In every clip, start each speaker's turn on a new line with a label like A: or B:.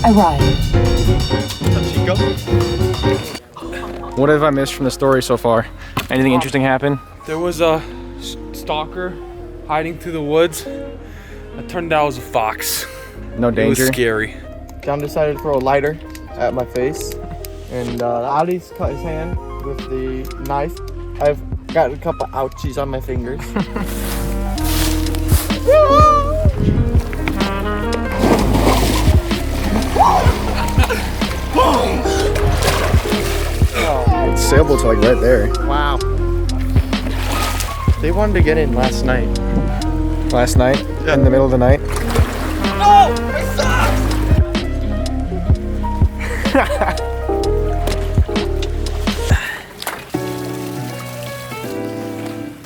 A: arrived.
B: What have I missed from the story so far? Anything interesting happen?
C: There was a stalker hiding through the woods. It turned out it was a fox.
B: No danger?
C: It was scary.
D: John decided to throw a lighter at my face, and Aris cut his hand with the knife. I've got a couple ouchies on my fingers.
B: Sailboat's like right there.
D: Wow. They wanted to get in last night.
B: Last night? Yeah. In the middle of the night?
D: No! My socks!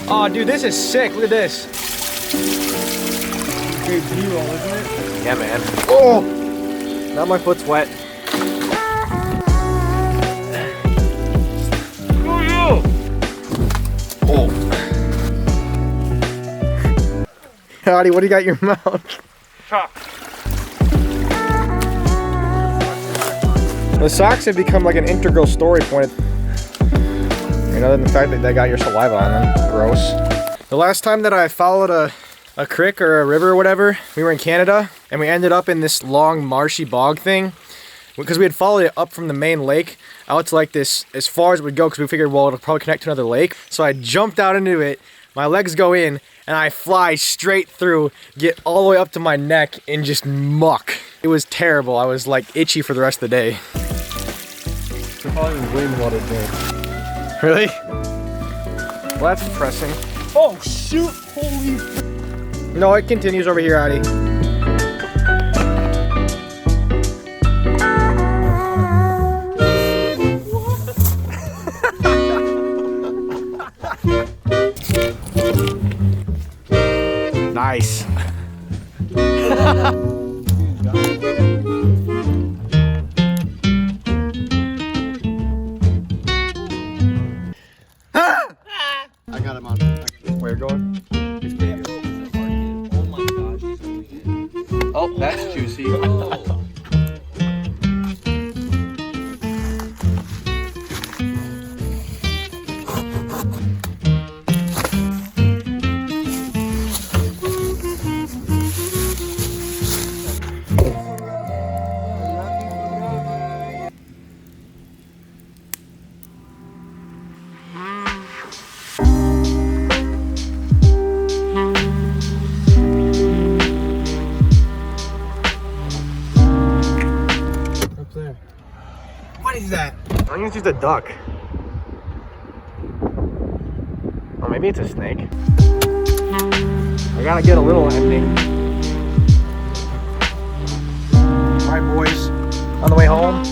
B: Oh, dude, this is sick. Look at this.
D: Good B-roll, isn't it?
B: Yeah, man. Oh! Now my foot's wet. Oh. Howdy, what do you got in your mouth?
C: Chop.
B: The socks have become like an integral story point. You know, than the fact that they got your saliva on them. Gross. The last time that I followed a creek or a river or whatever, we were in Canada and we ended up in this long marshy bog thing because we had followed it up from the main lake out to like this as far as it would go because we figured, well, it'll probably connect to another lake. So I jumped out into it, my legs go in, and I fly straight through, get all the way up to my neck in just muck. It was terrible. I was like itchy for the rest of the day.
D: Probably rainwater there.
B: Really? Well, that's pressing.
D: Oh shoot! Holy!
B: No, it continues over here, Adi. Nice.
D: I got him on.
B: Where you're going?
D: He's pretty good.
C: Oh my gosh, he's going in.
D: Oh, that's juicy.
B: What is that? I think it's just a duck. Or maybe it's a snake. I gotta get a little ending. Alright, boys. On the way home.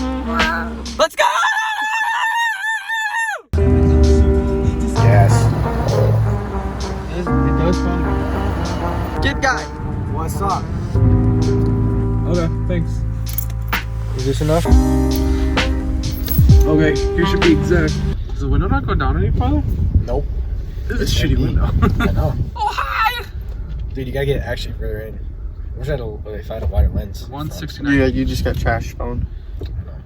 C: Let's go!
B: Yes.
D: It does sound
C: Kid guy.
B: What's up?
D: Okay, thanks.
B: Is this enough?
D: Okay, here should be exact. Does the window not go down any farther?
B: Nope.
D: This is a shitty window.
B: I know.
C: Oh, hi!
B: Dude, you gotta get it actually further in. I wish I had if I had a wider lens.
C: 169.
D: Yeah, you just got trash phone.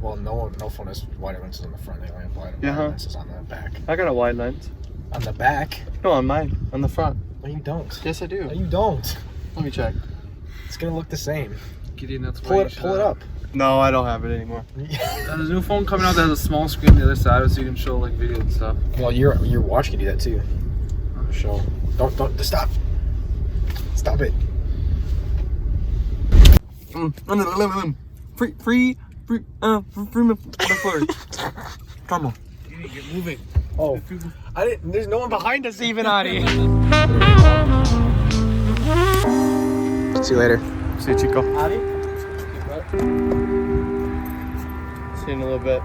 B: Well, no phone has wider lenses on the front. They only have wider lenses on the back.
D: I got a wide lens.
B: On the back?
D: No, on mine. On the front.
B: No, you don't.
D: Yes, I do.
B: No, you don't.
D: Let me check.
B: It's gonna look the same.
C: Gideon, that's
B: Pull it up.
D: No, I don't have it anymore.
C: There's a new phone coming out that has a small screen on the other side so you can show like video and stuff.
B: Well, your watch can do that too. Show. Don't stop. Stop it.
D: Free Come on.
C: You need to get moving.
B: Oh, there's no one behind us even, Adi. See you later.
D: See you, Chico.
B: Adi?
D: See you in a little bit.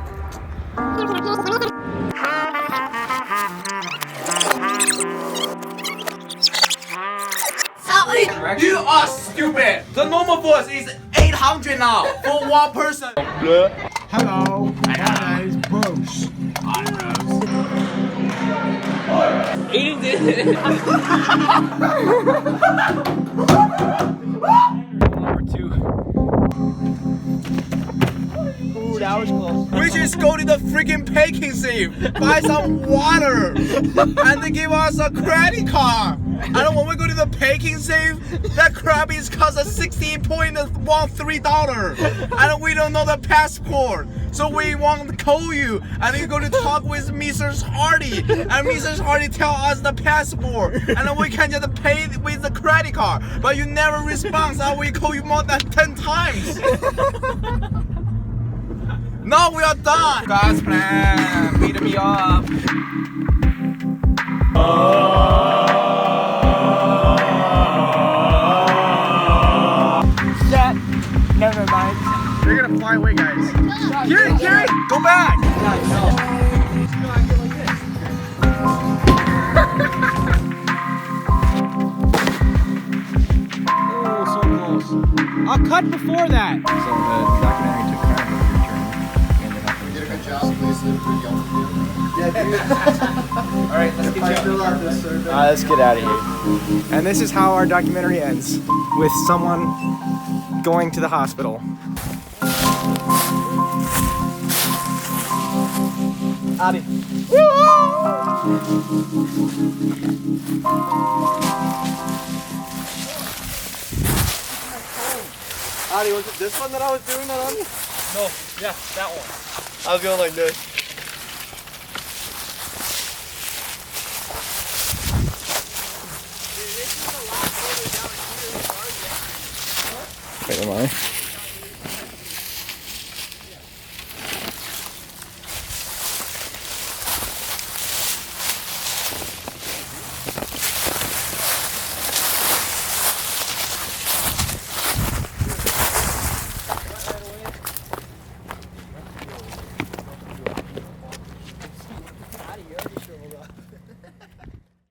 E: You are stupid! The normal force is 800 now for one person.
D: Hello, my name is Bruce.
E: Eating this.
B: Number 2.
D: I was close.
E: We just go to the freaking packing safe, buy some water, and they give us a credit card. And when we go to the packing safe, that crap is cost us $16.13, and we don't know the passport. So we want to call you, and you go to talk with Mrs. Hardy, and Mrs. Hardy tell us the passport, and then we can just pay with the credit card. But you never respond, so we call you more than 10 times. Now we are done. God's plan, beat me up.
D: Set. Never mind.
B: You're gonna fly away, guys.
E: Gary, go back.
B: Oh, so close. I'll cut before that. So the documentary took kind of a weird turn. We ended up with a good job, please.
E: All right, let's get
B: Let's get out of here. And this is how our documentary ends, with someone going to the hospital.
D: Adi. Adi, was it this one that I was doing that on?
C: No, yeah, that one.
D: I was going like this.
B: Wait, am I?